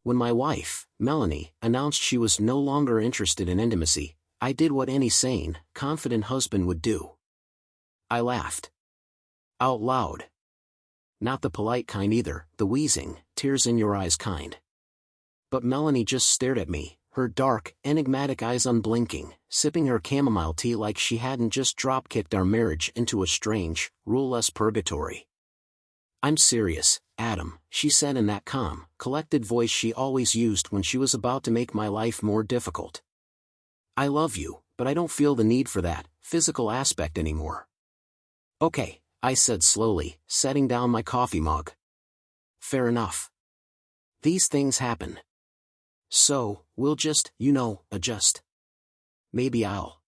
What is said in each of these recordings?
When my wife, Melanie, announced she was no longer interested in intimacy, I did what any sane, confident husband would do. I laughed. Out loud. Not the polite kind either, the wheezing, tears in your eyes kind. But Melanie just stared at me, her dark, enigmatic eyes unblinking, sipping her chamomile tea like she hadn't just drop-kicked our marriage into a strange, rule-less purgatory. I'm serious, Adam, she said in that calm, collected voice she always used when she was about to make my life more difficult. I love you, but I don't feel the need for that physical aspect anymore. Okay, I said slowly, setting down my coffee mug. Fair enough. These things happen. So, we'll just, adjust. Maybe I'll.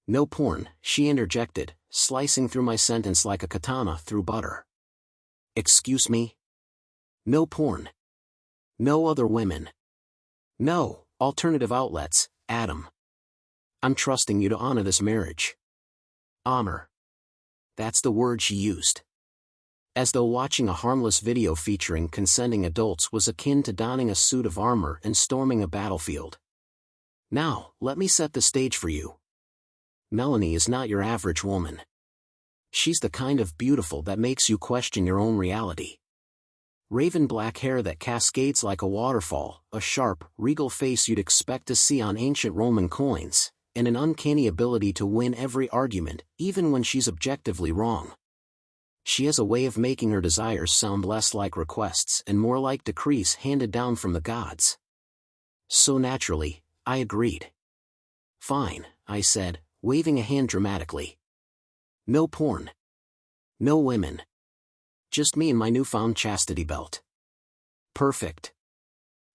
No porn, she interjected, slicing through my sentence like a katana through butter. Excuse me? No porn. No other women. No, alternative outlets, Adam. I'm trusting you to honor this marriage. Honor. That's the word she used. As though watching a harmless video featuring consenting adults was akin to donning a suit of armor and storming a battlefield. Now, let me set the stage for you. Melanie is not your average woman. She's the kind of beautiful that makes you question your own reality. Raven black hair that cascades like a waterfall, a sharp, regal face you'd expect to see on ancient Roman coins, and an uncanny ability to win every argument, even when she's objectively wrong. She has a way of making her desires sound less like requests and more like decrees handed down from the gods. So naturally, I agreed. Fine, I said, waving a hand dramatically. No porn. No women. Just me and my newfound chastity belt. Perfect.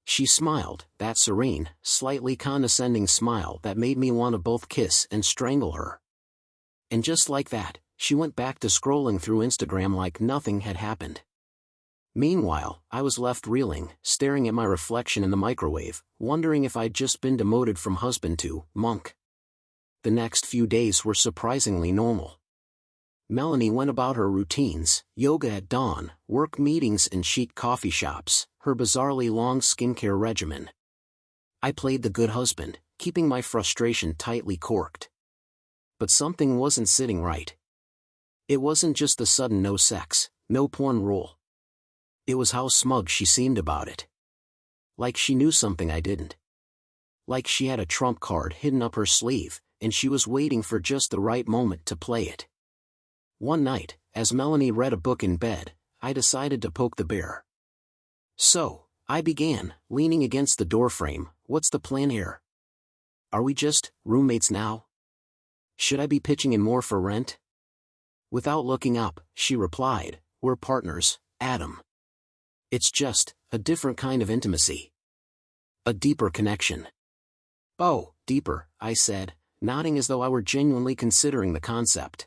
She smiled, that serene, slightly condescending smile that made me want to both kiss and strangle her. And just like that, she went back to scrolling through Instagram like nothing had happened. Meanwhile, I was left reeling, staring at my reflection in the microwave, wondering if I'd just been demoted from husband to monk. The next few days were surprisingly normal. Melanie went about her routines, yoga at dawn, work meetings in chic coffee shops, her bizarrely long skincare regimen. I played the good husband, keeping my frustration tightly corked. But something wasn't sitting right. It wasn't just the sudden no sex, no porn rule. It was how smug she seemed about it. Like she knew something I didn't. Like she had a trump card hidden up her sleeve, and she was waiting for just the right moment to play it. One night, as Melanie read a book in bed, I decided to poke the bear. So, I began, leaning against the doorframe, what's the plan here? Are we just roommates now? Should I be pitching in more for rent? Without looking up, she replied, we're partners, Adam. It's just, a different kind of intimacy. A deeper connection. Oh, deeper, I said, nodding as though I were genuinely considering the concept.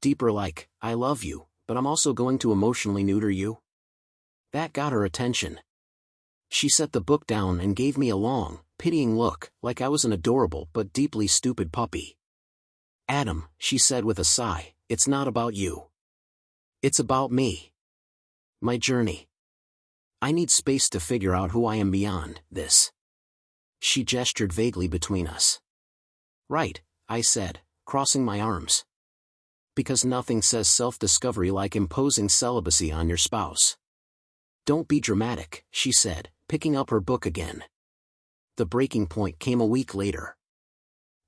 Deeper like, I love you, but I'm also going to emotionally neuter you? That got her attention. She set the book down and gave me a long, pitying look, like I was an adorable but deeply stupid puppy. Adam, she said with a sigh, it's not about you. It's about me. My journey. I need space to figure out who I am beyond this. She gestured vaguely between us. Right, I said, crossing my arms. Because nothing says self-discovery like imposing celibacy on your spouse. Don't be dramatic, she said, picking up her book again. The breaking point came a week later.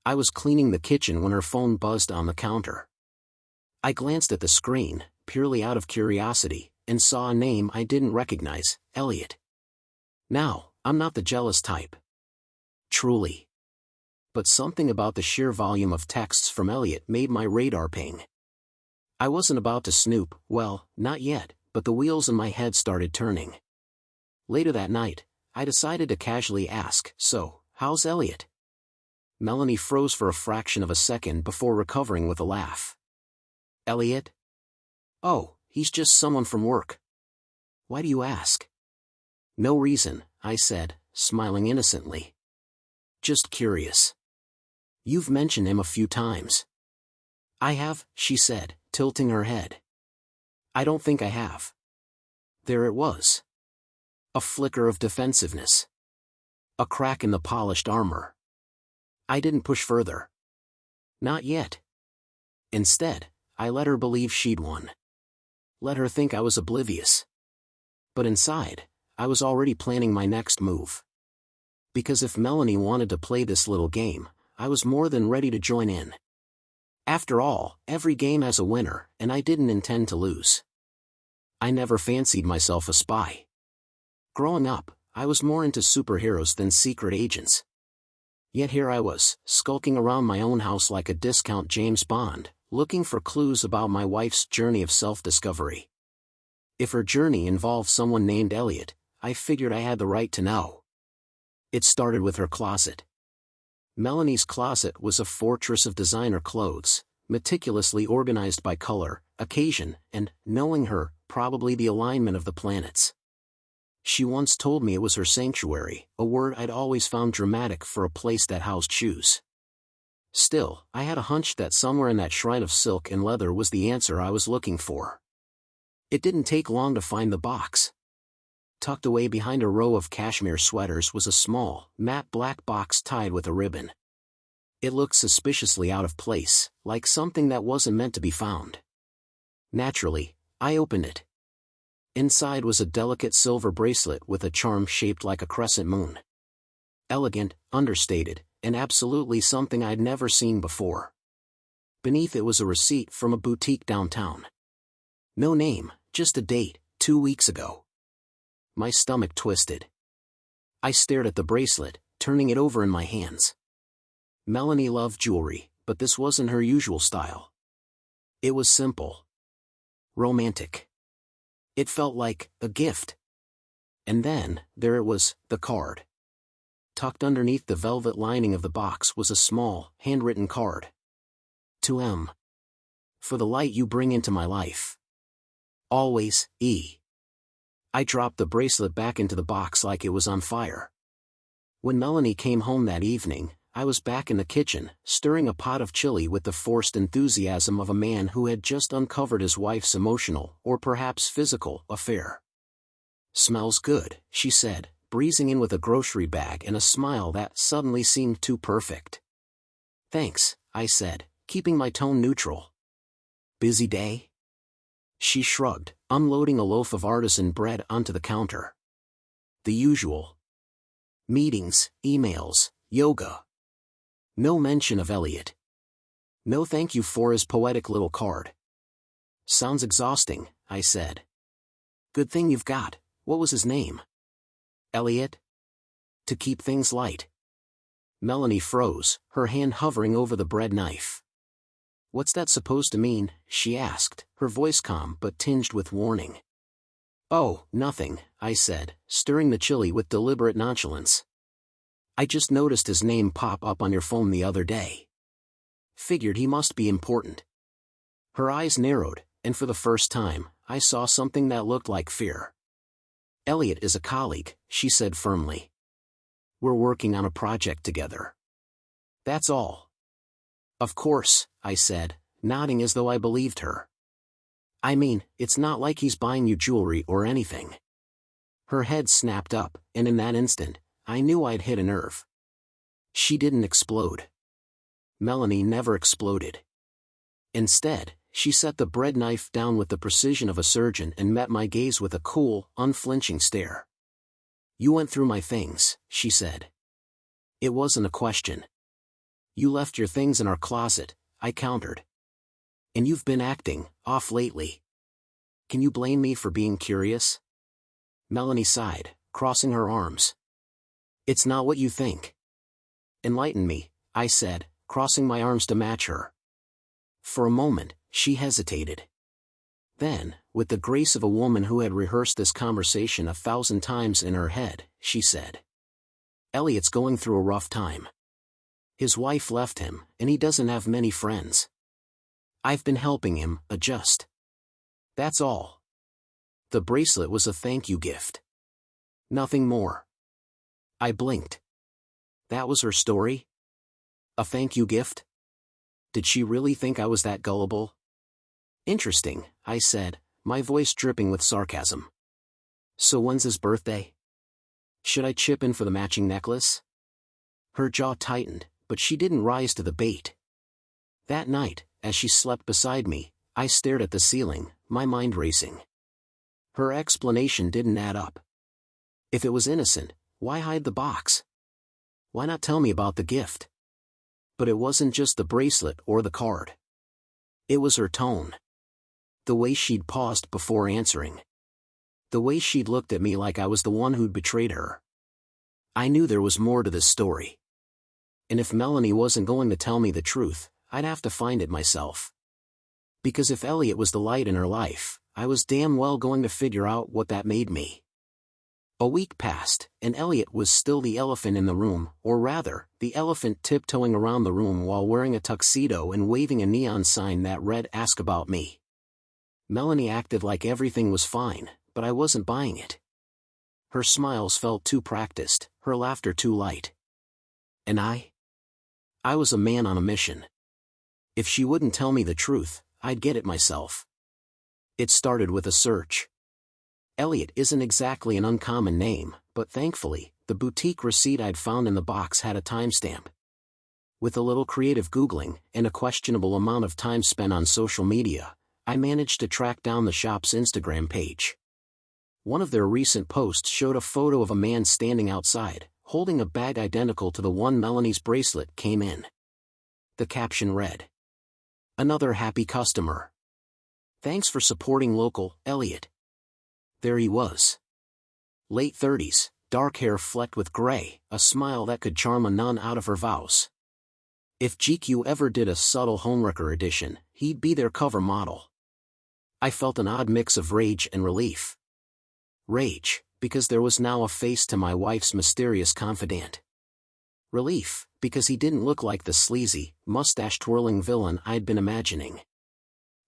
I was cleaning the kitchen when her phone buzzed on the counter. I glanced at the screen, purely out of curiosity, and saw a name I didn't recognize, Elliot. Now, I'm not the jealous type. Truly. But something about the sheer volume of texts from Elliot made my radar ping. I wasn't about to snoop, well, not yet, but the wheels in my head started turning. Later that night, I decided to casually ask, so, how's Elliot? Melanie froze for a fraction of a second before recovering with a laugh. Elliot? Oh, he's just someone from work. Why do you ask? No reason, I said, smiling innocently. Just curious. You've mentioned him a few times. I have, she said, tilting her head. I don't think I have. There it was. A flicker of defensiveness. A crack in the polished armor. I didn't push further. Not yet. Instead, I let her believe she'd won. Let her think I was oblivious. But inside, I was already planning my next move. Because if Melanie wanted to play this little game, I was more than ready to join in. After all, every game has a winner, and I didn't intend to lose. I never fancied myself a spy. Growing up, I was more into superheroes than secret agents. Yet here I was, skulking around my own house like a discount James Bond, looking for clues about my wife's journey of self-discovery. If her journey involved someone named Elliot, I figured I had the right to know. It started with her closet. Melanie's closet was a fortress of designer clothes, meticulously organized by color, occasion, and, knowing her, probably the alignment of the planets. She once told me it was her sanctuary, a word I'd always found dramatic for a place that housed shoes. Still, I had a hunch that somewhere in that shrine of silk and leather was the answer I was looking for. It didn't take long to find the box. Tucked away behind a row of cashmere sweaters was a small, matte black box tied with a ribbon. It looked suspiciously out of place, like something that wasn't meant to be found. Naturally, I opened it. Inside was a delicate silver bracelet with a charm shaped like a crescent moon. Elegant, understated, and absolutely something I'd never seen before. Beneath it was a receipt from a boutique downtown. No name, just a date, 2 weeks ago. My stomach twisted. I stared at the bracelet, turning it over in my hands. Melanie loved jewelry, but this wasn't her usual style. It was simple. Romantic. It felt like a gift. And then, there it was, the card. Tucked underneath the velvet lining of the box was a small, handwritten card. To M. For the light you bring into my life. Always, E. I dropped the bracelet back into the box like it was on fire. When Melanie came home that evening, I was back in the kitchen, stirring a pot of chili with the forced enthusiasm of a man who had just uncovered his wife's emotional, or perhaps physical, affair. "Smells good," she said, breezing in with a grocery bag and a smile that suddenly seemed too perfect. "Thanks," I said, keeping my tone neutral. "Busy day?" She shrugged, unloading a loaf of artisan bread onto the counter. "The usual. Meetings, emails, yoga. No mention of Elliot. No thank you for his poetic little card." "Sounds exhausting," I said. "Good thing you've got, what was his name?" "Elliot. To keep things light." Melanie froze, her hand hovering over the bread knife. "What's that supposed to mean?" she asked, her voice calm but tinged with warning. "Oh, nothing," I said, stirring the chili with deliberate nonchalance. "I just noticed his name pop up on your phone the other day. Figured he must be important." Her eyes narrowed, and for the first time, I saw something that looked like fear. "Elliot is a colleague," she said firmly. "We're working on a project together. That's all." "Of course," I said, nodding as though I believed her. "I mean, it's not like he's buying you jewelry or anything." Her head snapped up, and in that instant, I knew I'd hit a nerve. She didn't explode. Melanie never exploded. Instead, she set the bread knife down with the precision of a surgeon and met my gaze with a cool, unflinching stare. "You went through my things," she said. It wasn't a question. "You left your things in our closet," I countered. "And you've been acting off lately. Can you blame me for being curious?" Melanie sighed, crossing her arms. "It's not what you think." "Enlighten me," I said, crossing my arms to match her. For a moment, she hesitated. Then, with the grace of a woman who had rehearsed this conversation 1,000 times in her head, she said, "Elliot's going through a rough time. His wife left him, and he doesn't have many friends. I've been helping him adjust. That's all. The bracelet was a thank you gift. Nothing more." I blinked. That was her story? A thank you gift? Did she really think I was that gullible? "Interesting," I said, my voice dripping with sarcasm. "So when's his birthday?" Should I chip in for the matching necklace? Her jaw tightened, but she didn't rise to the bait. That night, as she slept beside me, I stared at the ceiling, my mind racing. Her explanation didn't add up. If it was innocent, why hide the box? Why not tell me about the gift? But it wasn't just the bracelet or the card. It was her tone. The way she'd paused before answering. The way she'd looked at me like I was the one who'd betrayed her. I knew there was more to this story. And if Melanie wasn't going to tell me the truth, I'd have to find it myself. Because if Elliot was the light in her life, I was damn well going to figure out what that made me. A week passed, and Elliot was still the elephant in the room, or rather, the elephant tiptoeing around the room while wearing a tuxedo and waving a neon sign that read "Ask About Me." Melanie acted like everything was fine, but I wasn't buying it. Her smiles felt too practiced, her laughter too light. And I was a man on a mission. If she wouldn't tell me the truth, I'd get it myself. It started with a search. Elliot isn't exactly an uncommon name, but thankfully, the boutique receipt I'd found in the box had a timestamp. With a little creative Googling, and a questionable amount of time spent on social media, I managed to track down the shop's Instagram page. One of their recent posts showed a photo of a man standing outside, holding a bag identical to the one Melanie's bracelet came in. The caption read, "Another happy customer. Thanks for supporting local, Elliot." There he was. Late 30s, dark hair flecked with gray, a smile that could charm a nun out of her vows. If GQ ever did a subtle homewrecker edition, he'd be their cover model. I felt an odd mix of rage and relief. Rage, because there was now a face to my wife's mysterious confidant. Relief, because he didn't look like the sleazy, mustache-twirling villain I'd been imagining.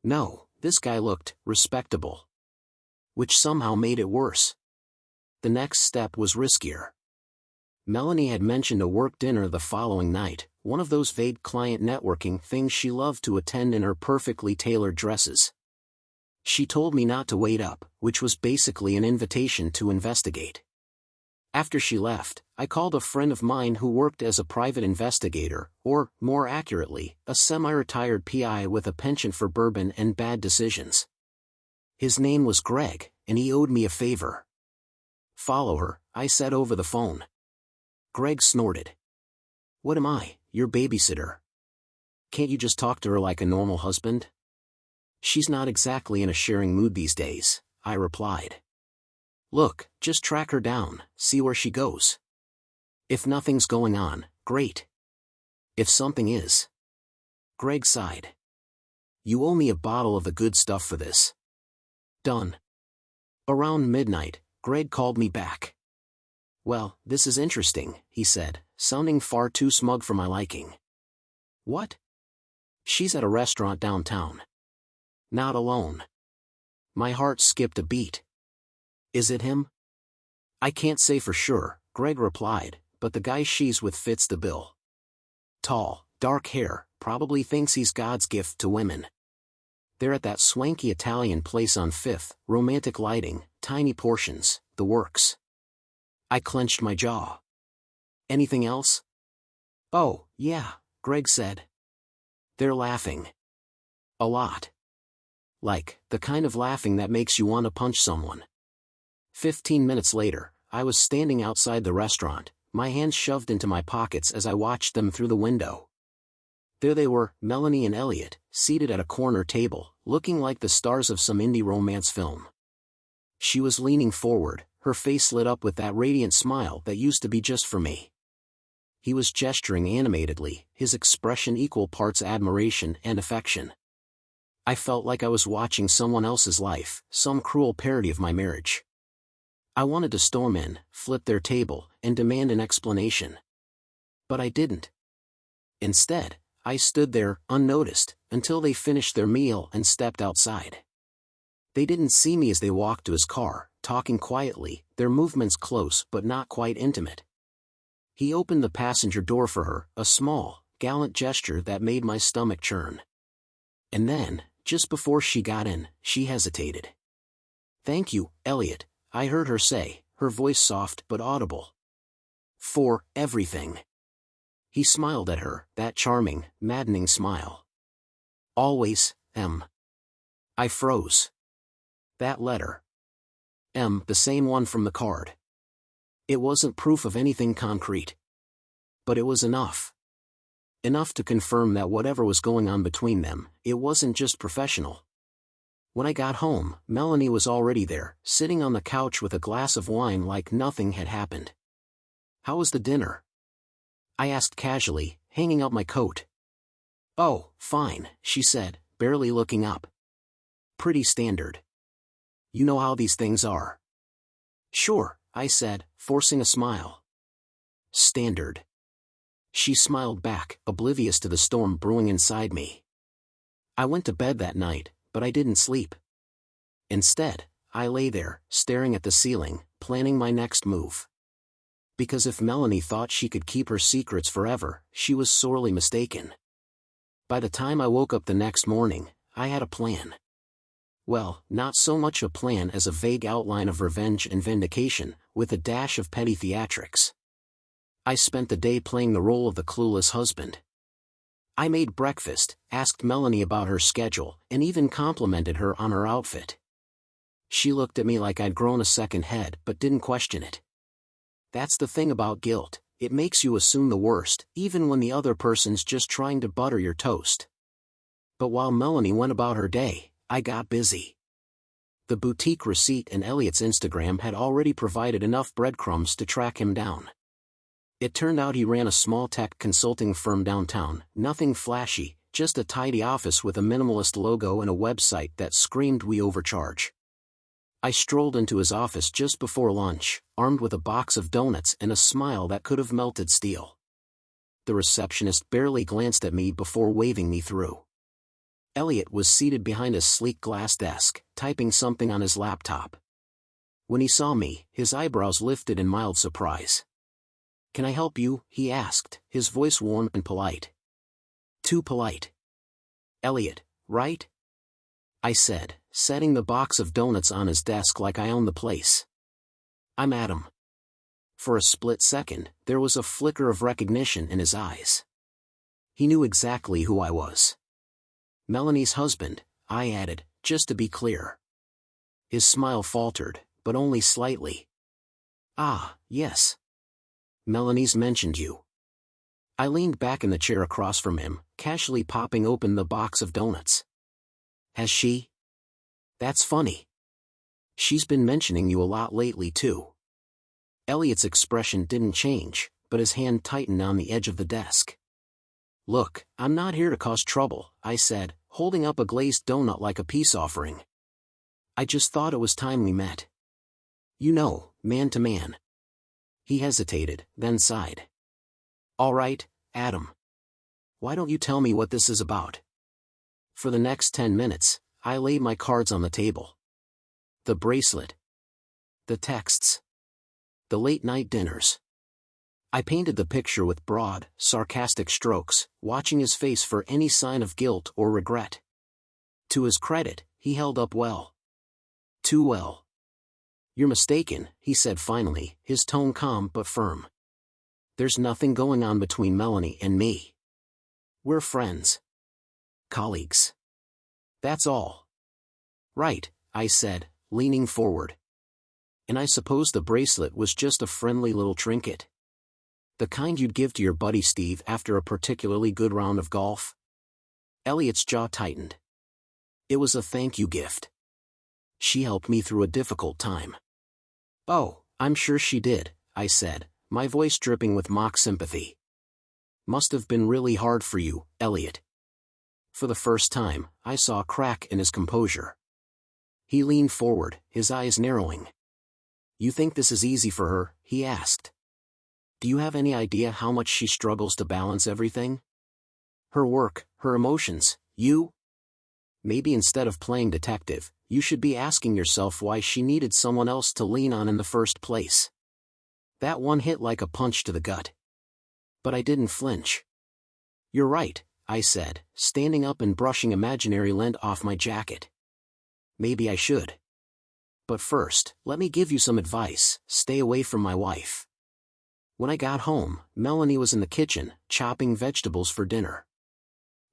No, this guy looked respectable. Which somehow made it worse. The next step was riskier. Melanie had mentioned a work dinner the following night, one of those vague client networking things she loved to attend in her perfectly tailored dresses. She told me not to wait up, which was basically an invitation to investigate. After she left, I called a friend of mine who worked as a private investigator, or, more accurately, a semi-retired PI with a penchant for bourbon and bad decisions. His name was Greg, and he owed me a favor. "Follow her," I said over the phone. Greg snorted. "What am I, your babysitter? Can't you just talk to her like a normal husband?" "She's not exactly in a sharing mood these days," I replied. "Look, just track her down, see where she goes. If nothing's going on, great. If something is..." Greg sighed. "You owe me a bottle of the good stuff for this." Done. Around midnight, Greg called me back. "Well, this is interesting," he said, sounding far too smug for my liking. "What?" "She's at a restaurant downtown. Not alone." My heart skipped a beat. "Is it him?" "I can't say for sure," Greg replied, "but the guy she's with fits the bill. Tall, dark hair, probably thinks he's God's gift to women. They're at that swanky Italian place on 5th, romantic lighting, tiny portions, the works." I clenched my jaw. "Anything else?" "Oh, yeah," Greg said. "They're laughing. A lot. Like, the kind of laughing that makes you want to punch someone." 15 minutes later, I was standing outside the restaurant, my hands shoved into my pockets as I watched them through the window. There they were, Melanie and Elliot, seated at a corner table, looking like the stars of some indie romance film. She was leaning forward, her face lit up with that radiant smile that used to be just for me. He was gesturing animatedly, his expression equal parts admiration and affection. I felt like I was watching someone else's life, some cruel parody of my marriage. I wanted to storm in, flip their table, and demand an explanation. But I didn't. Instead, I stood there, unnoticed, until they finished their meal and stepped outside. They didn't see me as they walked to his car, talking quietly, their movements close but not quite intimate. He opened the passenger door for her, a small, gallant gesture that made my stomach churn. And then, just before she got in, she hesitated. "Thank you, Elliot," I heard her say, her voice soft but audible. For everything. He smiled at her, that charming, maddening smile. Always, M. I froze. That letter. M, the same one from the card. It wasn't proof of anything concrete. But it was enough. Enough to confirm that whatever was going on between them, it wasn't just professional. When I got home, Melanie was already there, sitting on the couch with a glass of wine like nothing had happened. How was the dinner? I asked casually, hanging up my coat. Oh, fine, she said, barely looking up. Pretty standard. You know how these things are. Sure, I said, forcing a smile. Standard. She smiled back, oblivious to the storm brewing inside me. I went to bed that night, but I didn't sleep. Instead, I lay there, staring at the ceiling, planning my next move. Because if Melanie thought she could keep her secrets forever, she was sorely mistaken. By the time I woke up the next morning, I had a plan. Well, not so much a plan as a vague outline of revenge and vindication, with a dash of petty theatrics. I spent the day playing the role of the clueless husband. I made breakfast, asked Melanie about her schedule, and even complimented her on her outfit. She looked at me like I'd grown a second head but didn't question it. That's the thing about guilt, it makes you assume the worst, even when the other person's just trying to butter your toast. But while Melanie went about her day, I got busy. The boutique receipt and Elliot's Instagram had already provided enough breadcrumbs to track him down. It turned out he ran a small tech consulting firm downtown, nothing flashy, just a tidy office with a minimalist logo and a website that screamed we overcharge. I strolled into his office just before lunch, armed with a box of donuts and a smile that could have melted steel. The receptionist barely glanced at me before waving me through. Elliot was seated behind a sleek glass desk, typing something on his laptop. When he saw me, his eyebrows lifted in mild surprise. Can I help you? He asked, his voice warm and polite. Too polite. Elliot, right? I said, setting the box of donuts on his desk like I owned the place. I'm Adam. For a split second, there was a flicker of recognition in his eyes. He knew exactly who I was. Melanie's husband, I added, just to be clear. His smile faltered, but only slightly. Ah, yes. Melanie's mentioned you. I leaned back in the chair across from him, casually popping open the box of donuts. Has she? That's funny. She's been mentioning you a lot lately too. Elliot's expression didn't change, but his hand tightened on the edge of the desk. Look, I'm not here to cause trouble, I said, holding up a glazed donut like a peace offering. I just thought it was time we met. You know, man to man. He hesitated, then sighed. All right, Adam. Why don't you tell me what this is about? For the next 10 minutes, I laid my cards on the table. The bracelet. The texts. The late-night dinners. I painted the picture with broad, sarcastic strokes, watching his face for any sign of guilt or regret. To his credit, he held up well. Too well. You're mistaken, he said finally, his tone calm but firm. There's nothing going on between Melanie and me. We're friends. Colleagues. That's all. Right, I said, leaning forward. And I suppose the bracelet was just a friendly little trinket. The kind you'd give to your buddy Steve after a particularly good round of golf? Elliot's jaw tightened. It was a thank you gift. She helped me through a difficult time. Oh, I'm sure she did, I said, my voice dripping with mock sympathy. Must have been really hard for you, Elliot. For the first time, I saw a crack in his composure. He leaned forward, his eyes narrowing. You think this is easy for her? He asked. Do you have any idea how much she struggles to balance everything? Her work, her emotions, you? Maybe instead of playing detective, you should be asking yourself why she needed someone else to lean on in the first place. That one hit like a punch to the gut. But I didn't flinch. You're right, I said, standing up and brushing imaginary lint off my jacket. Maybe I should. But first, let me give you some advice: stay away from my wife. When I got home, Melanie was in the kitchen, chopping vegetables for dinner.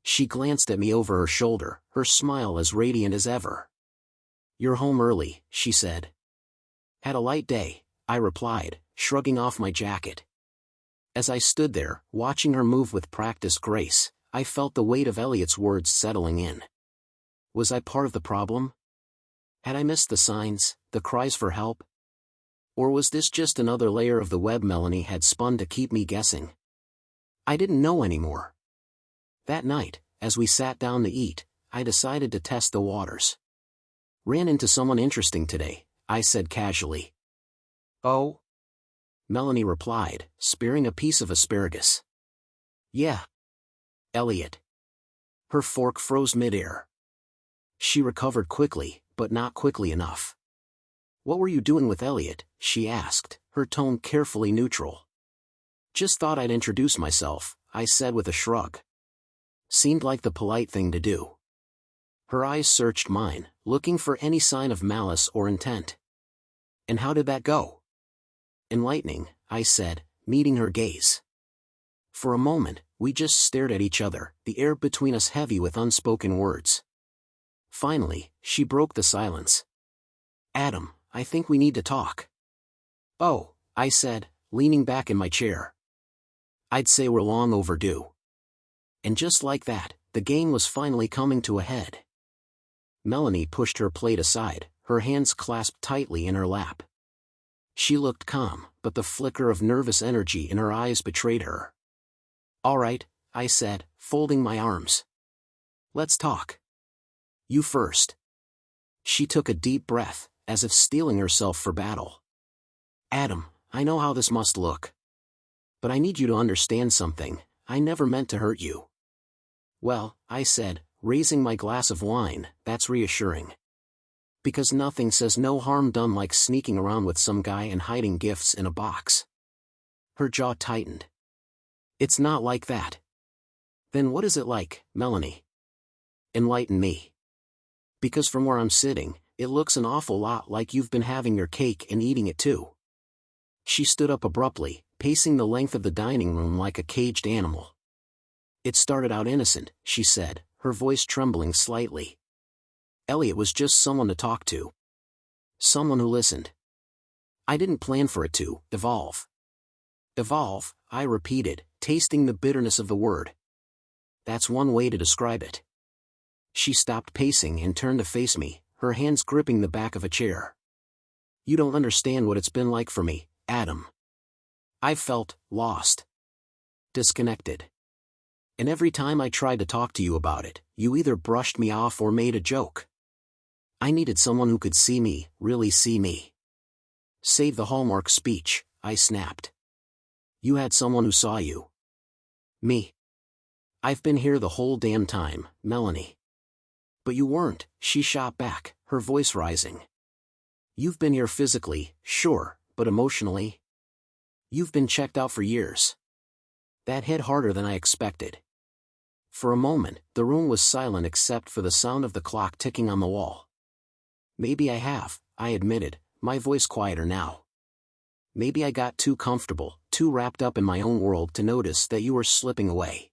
She glanced at me over her shoulder, her smile as radiant as ever. "You're home early," she said. "Had a light day," I replied, shrugging off my jacket. As I stood there, watching her move with practiced grace, I felt the weight of Elliot's words settling in. Was I part of the problem? Had I missed the signs, the cries for help? Or was this just another layer of the web Melanie had spun to keep me guessing? I didn't know anymore. That night, as we sat down to eat, I decided to test the waters. "Ran into someone interesting today," I said casually. "Oh?" Melanie replied, spearing a piece of asparagus. "Yeah. Elliot." Her fork froze midair. She recovered quickly, but not quickly enough. "What were you doing with Elliot?" she asked, her tone carefully neutral. "Just thought I'd introduce myself," I said with a shrug. Seemed like the polite thing to do. Her eyes searched mine, looking for any sign of malice or intent. "And how did that go?" "Enlightening," I said, meeting her gaze. For a moment, we just stared at each other, the air between us heavy with unspoken words. Finally, she broke the silence. "Adam, I think we need to talk." "Oh," I said, leaning back in my chair. "I'd say we're long overdue." And just like that, the game was finally coming to a head. Melanie pushed her plate aside, her hands clasped tightly in her lap. She looked calm, but the flicker of nervous energy in her eyes betrayed her. "All right," I said, folding my arms. "Let's talk. You first." She took a deep breath, as if steeling herself for battle. "Adam, I know how this must look. But I need you to understand something. I never meant to hurt you." "Well," I said, raising my glass of wine, "that's reassuring. Because nothing says no harm done like sneaking around with some guy and hiding gifts in a box." Her jaw tightened. "It's not like that." "Then what is it like, Melanie? Enlighten me. Because from where I'm sitting, it looks an awful lot like you've been having your cake and eating it too." She stood up abruptly, pacing the length of the dining room like a caged animal. "It started out innocent," she said, her voice trembling slightly. "Elliot was just someone to talk to. Someone who listened. I didn't plan for it to evolve." "Evolve," I repeated, tasting the bitterness of the word. "That's one way to describe it." She stopped pacing and turned to face me, her hands gripping the back of a chair. "You don't understand what it's been like for me, Adam. I've felt lost. Disconnected. And every time I tried to talk to you about it, you either brushed me off or made a joke. I needed someone who could see me, really see me." "Save the Hallmark speech," I snapped. "You had someone who saw you." "Me? I've been here the whole damn time, Melanie." "But you weren't," she shot back, her voice rising. "You've been here physically, sure, but emotionally? You've been checked out for years." That hit harder than I expected. For a moment, the room was silent except for the sound of the clock ticking on the wall. "Maybe I have," I admitted, my voice quieter now. "Maybe I got too comfortable, too wrapped up in my own world to notice that you were slipping away.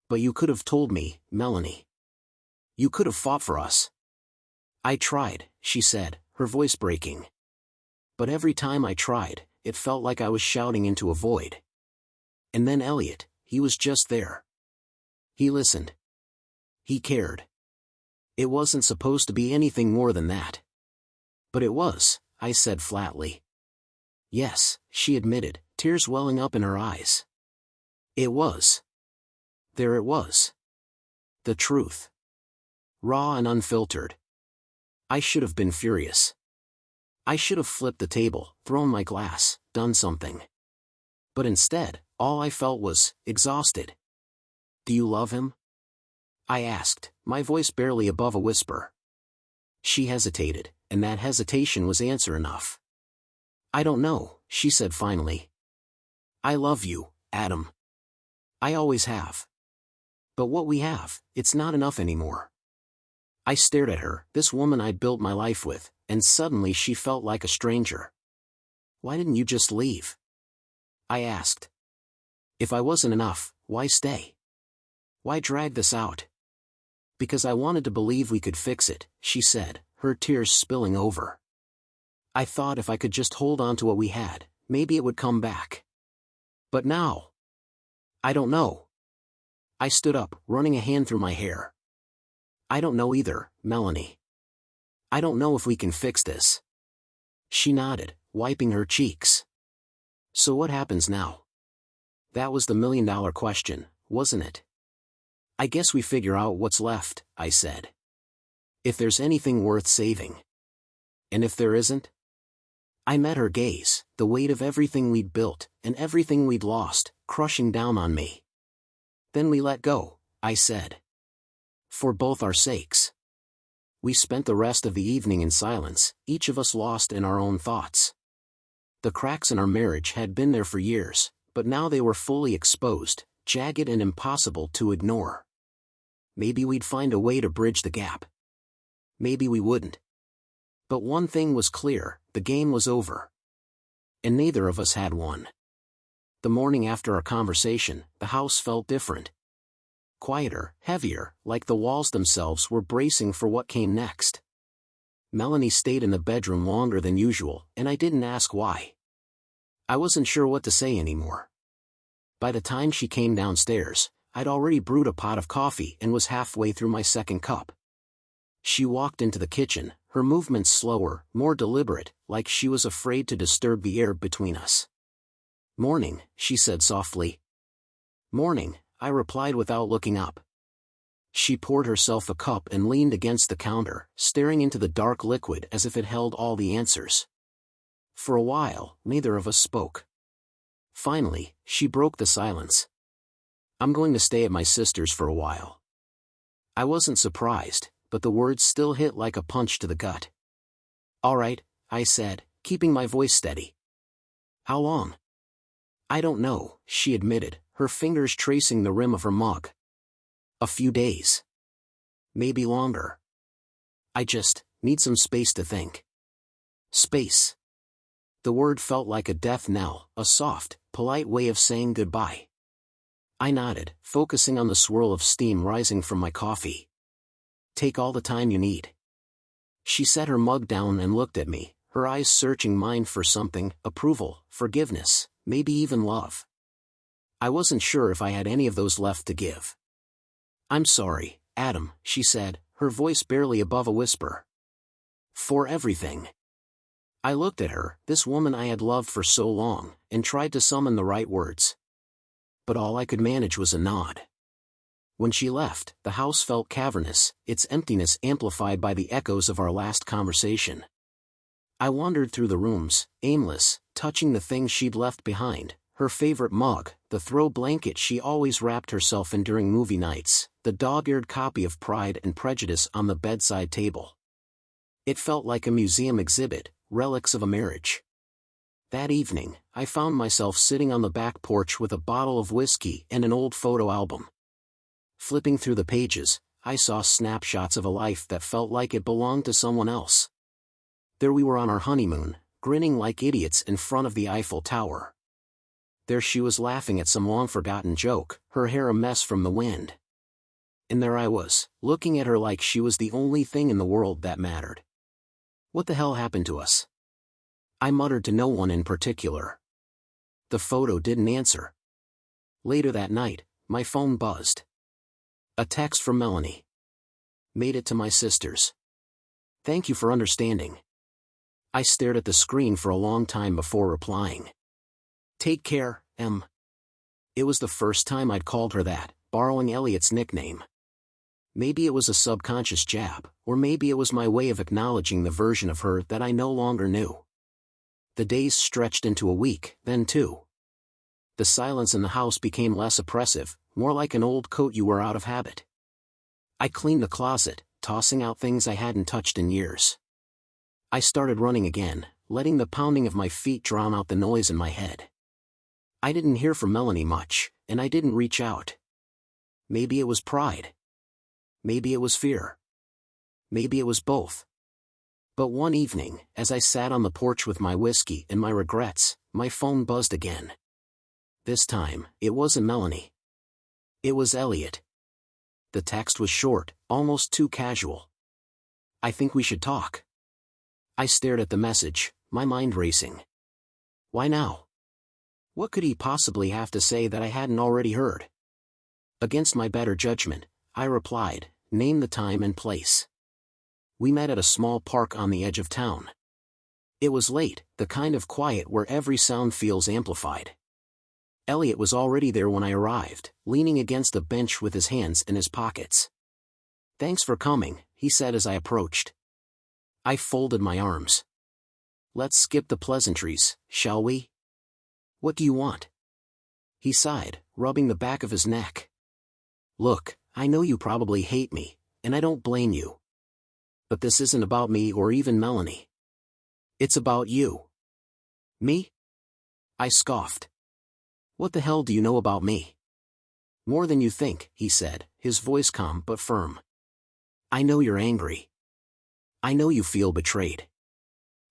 But you could have told me, Melanie. You could have fought for us." "I tried," she said, her voice breaking. "But every time I tried, it felt like I was shouting into a void. And then Elliot, he was just there. He listened. He cared. It wasn't supposed to be anything more than that." "But it was," I said flatly. "Yes," she admitted, tears welling up in her eyes. "It was. There it was. The truth. Raw and unfiltered. I should have been furious. I should have flipped the table, thrown my glass, done something. But instead, all I felt was exhausted." "Do you love him?" I asked, my voice barely above a whisper. She hesitated, and that hesitation was answer enough. "I don't know," she said finally. "I love you, Adam. I always have. But what we have, it's not enough anymore. I stared at her, this woman I'd built my life with, and suddenly she felt like a stranger. "Why didn't you just leave?" I asked. "If I wasn't enough, why stay? Why drag this out?" "Because I wanted to believe we could fix it," she said, her tears spilling over. "I thought if I could just hold on to what we had, maybe it would come back. But now, I don't know." I stood up, running a hand through my hair. "I don't know either, Melanie. I don't know if we can fix this." She nodded, wiping her cheeks. "So what happens now?" That was the million-dollar question, wasn't it? "I guess we figure out what's left," I said. "If there's anything worth saving. And if there isn't?" I met her gaze, the weight of everything we'd built, and everything we'd lost, crushing down on me. "Then we let go," I said. "For both our sakes." We spent the rest of the evening in silence, each of us lost in our own thoughts. The cracks in our marriage had been there for years, but now they were fully exposed, jagged and impossible to ignore. Maybe we'd find a way to bridge the gap. Maybe we wouldn't. But one thing was clear, the game was over. And neither of us had won. The morning after our conversation, the house felt different. Quieter, heavier, like the walls themselves were bracing for what came next. Melanie stayed in the bedroom longer than usual, and I didn't ask why. I wasn't sure what to say anymore. By the time she came downstairs, I'd already brewed a pot of coffee and was halfway through my second cup. She walked into the kitchen, her movements slower, more deliberate, like she was afraid to disturb the air between us. "Morning," she said softly. "Morning," I replied without looking up. She poured herself a cup and leaned against the counter, staring into the dark liquid as if it held all the answers. For a while, neither of us spoke. Finally, she broke the silence. "I'm going to stay at my sister's for a while." I wasn't surprised, but the words still hit like a punch to the gut. "All right," I said, keeping my voice steady. "How long?" "I don't know," she admitted, her fingers tracing the rim of her mug. "A few days. Maybe longer. I just need some space to think." Space. The word felt like a death knell, a soft, polite way of saying goodbye. I nodded, focusing on the swirl of steam rising from my coffee. "Take all the time you need." She set her mug down and looked at me, her eyes searching mine for something, approval, forgiveness, maybe even love. I wasn't sure if I had any of those left to give. "I'm sorry, Adam," she said, her voice barely above a whisper. "For everything." I looked at her, this woman I had loved for so long, and tried to summon the right words. But all I could manage was a nod. When she left, the house felt cavernous, its emptiness amplified by the echoes of our last conversation. I wandered through the rooms, aimless, touching the things she'd left behind, her favorite mug, the throw blanket she always wrapped herself in during movie nights, the dog-eared copy of Pride and Prejudice on the bedside table. It felt like a museum exhibit, relics of a marriage. That evening, I found myself sitting on the back porch with a bottle of whiskey and an old photo album. Flipping through the pages, I saw snapshots of a life that felt like it belonged to someone else. There we were on our honeymoon, grinning like idiots in front of the Eiffel Tower. There she was laughing at some long-forgotten joke, her hair a mess from the wind. And there I was, looking at her like she was the only thing in the world that mattered. What the hell happened to us? I muttered to no one in particular. The photo didn't answer. Later that night, my phone buzzed. A text from Melanie. "Made it to my sister's. Thank you for understanding." I stared at the screen for a long time before replying. "Take care, Em." It was the first time I'd called her that, borrowing Elliot's nickname. Maybe it was a subconscious jab, or maybe it was my way of acknowledging the version of her that I no longer knew. The days stretched into a week, then two. The silence in the house became less oppressive, more like an old coat you wear out of habit. I cleaned the closet, tossing out things I hadn't touched in years. I started running again, letting the pounding of my feet drown out the noise in my head. I didn't hear from Melanie much, and I didn't reach out. Maybe it was pride. Maybe it was fear. maybe it was both. But one evening, as I sat on the porch with my whiskey and my regrets, my phone buzzed again. This time, it wasn't Melanie. It was Elliot. The text was short, almost too casual. "I think we should talk." I stared at the message, my mind racing. Why now? What could he possibly have to say that I hadn't already heard? Against my better judgment, I replied, "Name the time and place." We met at a small park on the edge of town. It was late, the kind of quiet where every sound feels amplified. Elliot was already there when I arrived, leaning against a bench with his hands in his pockets. "Thanks for coming," he said as I approached. I folded my arms. "Let's skip the pleasantries, shall we? What do you want?" He sighed, rubbing the back of his neck. "Look, I know you probably hate me, and I don't blame you. But this isn't about me or even Melanie. It's about you." "Me?" I scoffed. "What the hell do you know about me?" "More than you think," he said, his voice calm but firm. "I know you're angry. I know you feel betrayed.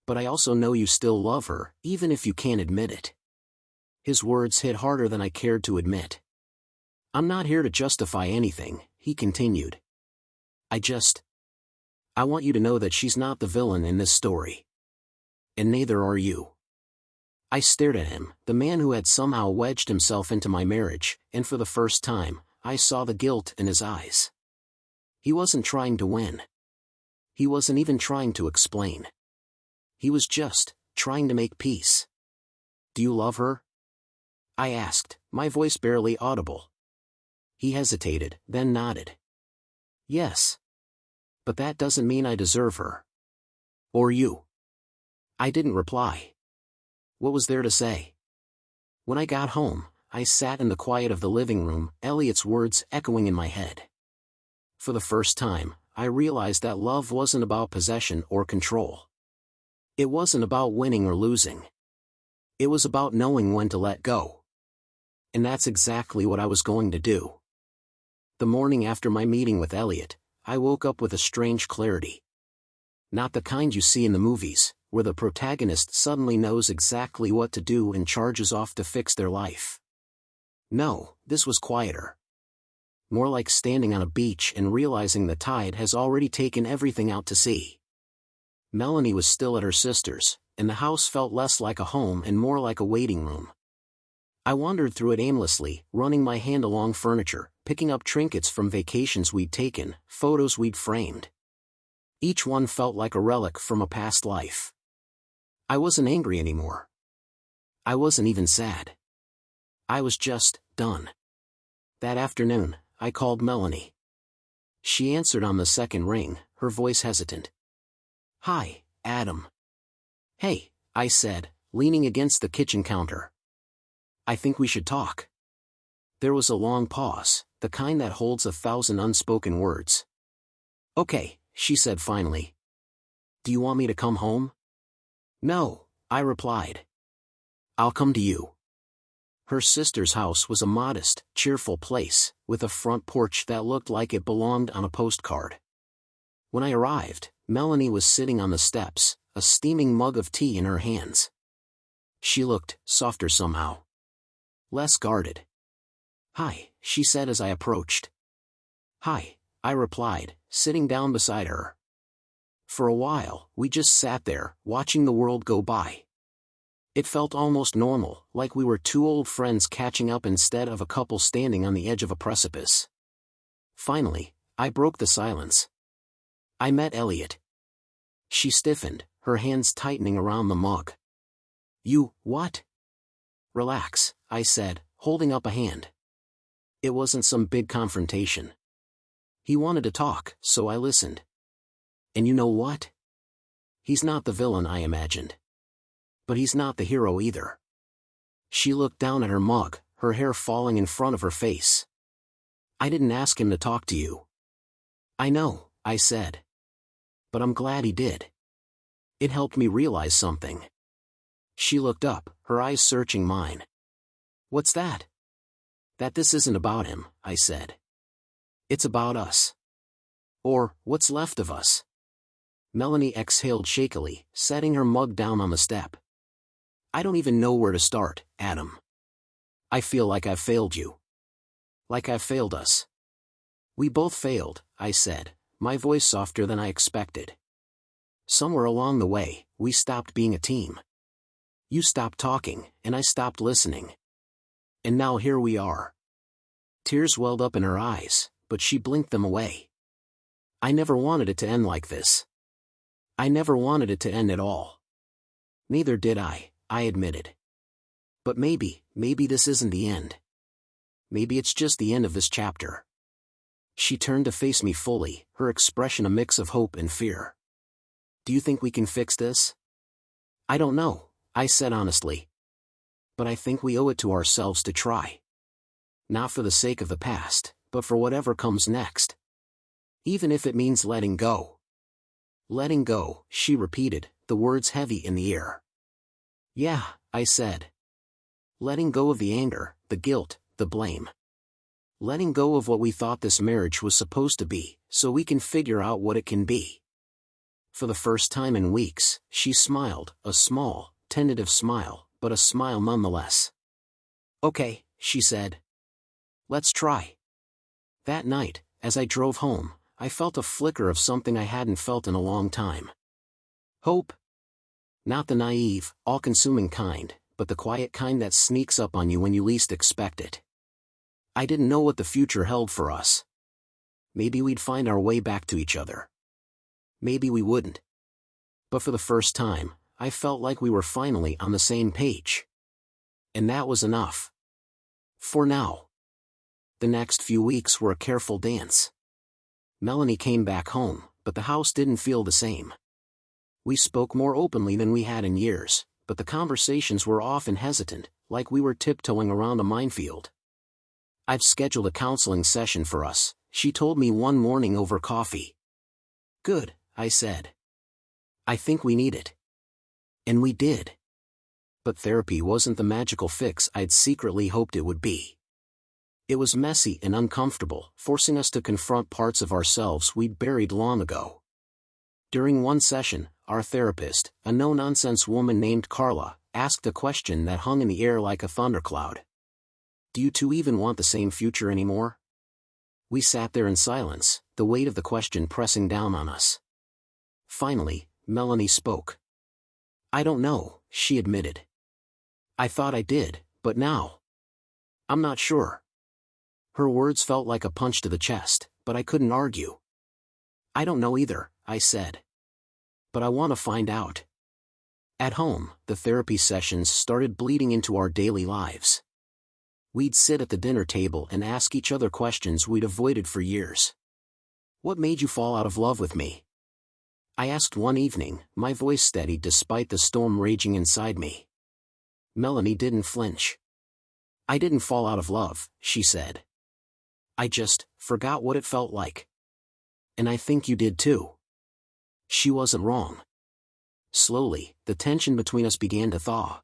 But I also know you still love her, even if you can't admit it." His words hit harder than I cared to admit. "I'm not here to justify anything," he continued. I want you to know that she's not the villain in this story. And neither are you." I stared at him, the man who had somehow wedged himself into my marriage, and for the first time, I saw the guilt in his eyes. He wasn't trying to win. He wasn't even trying to explain. He was just trying to make peace. "Do you love her?" I asked, my voice barely audible. He hesitated, then nodded. "Yes. But that doesn't mean I deserve her. Or you." I didn't reply. What was there to say? When I got home, I sat in the quiet of the living room, Elliot's words echoing in my head. For the first time, I realized that love wasn't about possession or control. It wasn't about winning or losing. It was about knowing when to let go. And that's exactly what I was going to do. The morning after my meeting with Elliot, I woke up with a strange clarity. Not the kind you see in the movies, where the protagonist suddenly knows exactly what to do and charges off to fix their life. No, this was quieter. More like standing on a beach and realizing the tide has already taken everything out to sea. Melanie was still at her sister's, and the house felt less like a home and more like a waiting room. I wandered through it aimlessly, running my hand along furniture, picking up trinkets from vacations we'd taken, photos we'd framed. Each one felt like a relic from a past life. I wasn't angry anymore. I wasn't even sad. I was just done. That afternoon, I called Melanie. She answered on the second ring, her voice hesitant. "Hi, Adam." "Hey," I said, leaning against the kitchen counter. "I think we should talk." There was a long pause, the kind that holds 1,000 unspoken words. "Okay," she said finally. "Do you want me to come home?" "No," I replied. "I'll come to you." Her sister's house was a modest, cheerful place, with a front porch that looked like it belonged on a postcard. When I arrived, Melanie was sitting on the steps, a steaming mug of tea in her hands. She looked softer somehow. Less guarded. "Hi," she said as I approached. "Hi," I replied, sitting down beside her. For a while, we just sat there, watching the world go by. It felt almost normal, like we were two old friends catching up instead of a couple standing on the edge of a precipice. Finally, I broke the silence. I met Elliot. She stiffened, her hands tightening around the mug. "You, what?" "Relax," I said, holding up a hand. It wasn't some big confrontation. He wanted to talk, so I listened. And you know what? He's not the villain I imagined. But he's not the hero either. She looked down at her mug, her hair falling in front of her face. "I didn't ask him to talk to you." "I know," I said. "But I'm glad he did. It helped me realize something." She looked up, her eyes searching mine. "What's that?" "That this isn't about him," I said. "It's about us. Or, what's left of us." Melanie exhaled shakily, setting her mug down on the step. I don't even know where to start, Adam. I feel like I've failed you. Like I've failed us. We both failed, I said, my voice softer than I expected. Somewhere along the way, we stopped being a team. You stopped talking, and I stopped listening. And now here we are. Tears welled up in her eyes, but she blinked them away. I never wanted it to end like this. I never wanted it to end at all. Neither did I admitted. But maybe this isn't the end. Maybe it's just the end of this chapter. She turned to face me fully, her expression a mix of hope and fear. Do you think we can fix this? I don't know, I said honestly. But I think we owe it to ourselves to try. Not for the sake of the past, but for whatever comes next. Even if it means letting go. Letting go, she repeated, the words heavy in the air. Yeah, I said. Letting go of the anger, the guilt, the blame. Letting go of what we thought this marriage was supposed to be, so we can figure out what it can be. For the first time in weeks, she smiled, a small, tentative smile, but a smile nonetheless. Okay, she said. Let's try. That night, as I drove home, I felt a flicker of something I hadn't felt in a long time. Hope. Not the naive, all-consuming kind, but the quiet kind that sneaks up on you when you least expect it. I didn't know what the future held for us. Maybe we'd find our way back to each other. Maybe we wouldn't. But for the first time, I felt like we were finally on the same page. And that was enough. For now. The next few weeks were a careful dance. Melanie came back home, but the house didn't feel the same. We spoke more openly than we had in years, but the conversations were often hesitant, like we were tiptoeing around a minefield. I've scheduled a counseling session for us, she told me one morning over coffee. Good, I said. I think we need it. And we did. But therapy wasn't the magical fix I'd secretly hoped it would be. It was messy and uncomfortable, forcing us to confront parts of ourselves we'd buried long ago. During one session, our therapist, a no-nonsense woman named Carla, asked a question that hung in the air like a thundercloud. Do you two even want the same future anymore? We sat there in silence, the weight of the question pressing down on us. Finally, Melanie spoke. I don't know, she admitted. I thought I did, but now. I'm not sure. Her words felt like a punch to the chest, but I couldn't argue. I don't know either, I said. But I want to find out. At home, the therapy sessions started bleeding into our daily lives. We'd sit at the dinner table and ask each other questions we'd avoided for years. What made you fall out of love with me? I asked one evening, my voice steady despite the storm raging inside me. Melanie didn't flinch. I didn't fall out of love, she said. I just forgot what it felt like. And I think you did too. She wasn't wrong. Slowly, the tension between us began to thaw.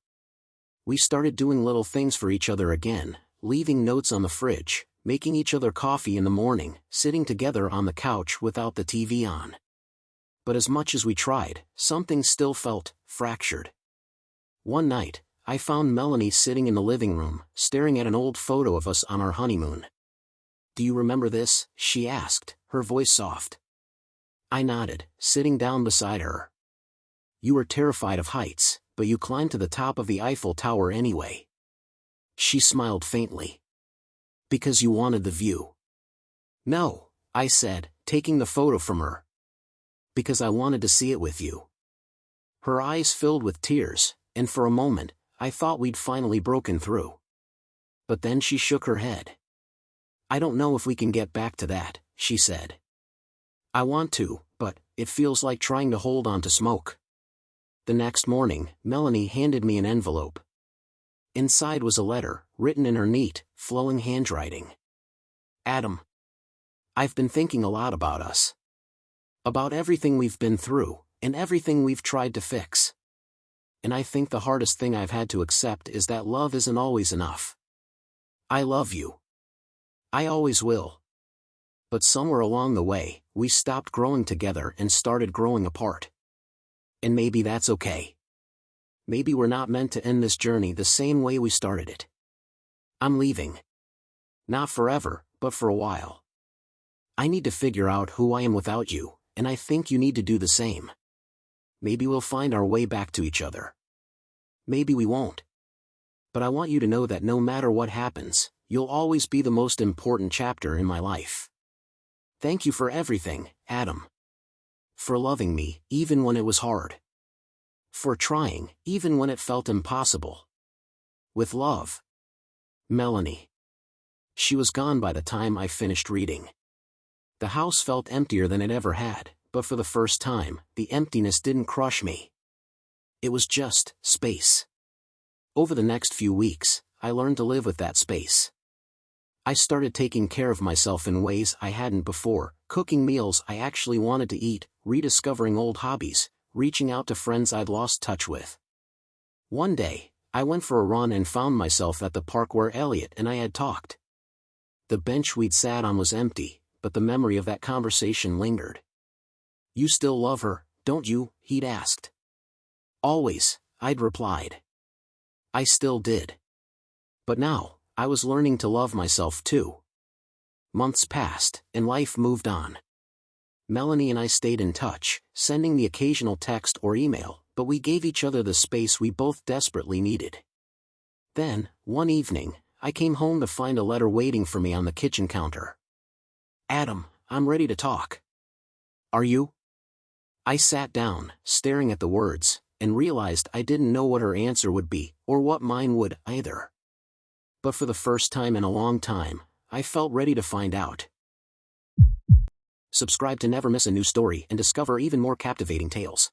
We started doing little things for each other again, leaving notes on the fridge, making each other coffee in the morning, sitting together on the couch without the TV on. But as much as we tried, something still felt fractured. One night, I found Melanie sitting in the living room, staring at an old photo of us on our honeymoon. Do you remember this? She asked, her voice soft. I nodded, sitting down beside her. You were terrified of heights, but you climbed to the top of the Eiffel Tower anyway. She smiled faintly. Because you wanted the view. No, I said, taking the photo from her. Because I wanted to see it with you. Her eyes filled with tears, and for a moment, I thought we'd finally broken through. But then she shook her head. I don't know if we can get back to that, she said. I want to, but it feels like trying to hold on to smoke. The next morning, Melanie handed me an envelope. Inside was a letter, written in her neat, flowing handwriting. Adam. I've been thinking a lot about us. About everything we've been through, and everything we've tried to fix. And I think the hardest thing I've had to accept is that love isn't always enough. I love you. I always will. But somewhere along the way, we stopped growing together and started growing apart. And maybe that's okay. Maybe we're not meant to end this journey the same way we started it. I'm leaving. Not forever, but for a while. I need to figure out who I am without you, and I think you need to do the same. Maybe we'll find our way back to each other. Maybe we won't. But I want you to know that no matter what happens, you'll always be the most important chapter in my life. Thank you for everything, Adam. For loving me, even when it was hard. For trying, even when it felt impossible. With love. Melanie. She was gone by the time I finished reading. The house felt emptier than it ever had, but for the first time, the emptiness didn't crush me. It was just space. Over the next few weeks, I learned to live with that space. I started taking care of myself in ways I hadn't before, cooking meals I actually wanted to eat, rediscovering old hobbies, reaching out to friends I'd lost touch with. One day, I went for a run and found myself at the park where Elliot and I had talked. The bench we'd sat on was empty, but the memory of that conversation lingered. "You still love her, don't you?" he'd asked. "Always," I'd replied. I still did. But now, I was learning to love myself too. Months passed, and life moved on. Melanie and I stayed in touch, sending the occasional text or email, but we gave each other the space we both desperately needed. Then, one evening, I came home to find a letter waiting for me on the kitchen counter. "Adam, I'm ready to talk." "Are you?" I sat down, staring at the words, and realized I didn't know what her answer would be, or what mine would, either. But for the first time in a long time, I felt ready to find out. Subscribe to never miss a new story and discover even more captivating tales.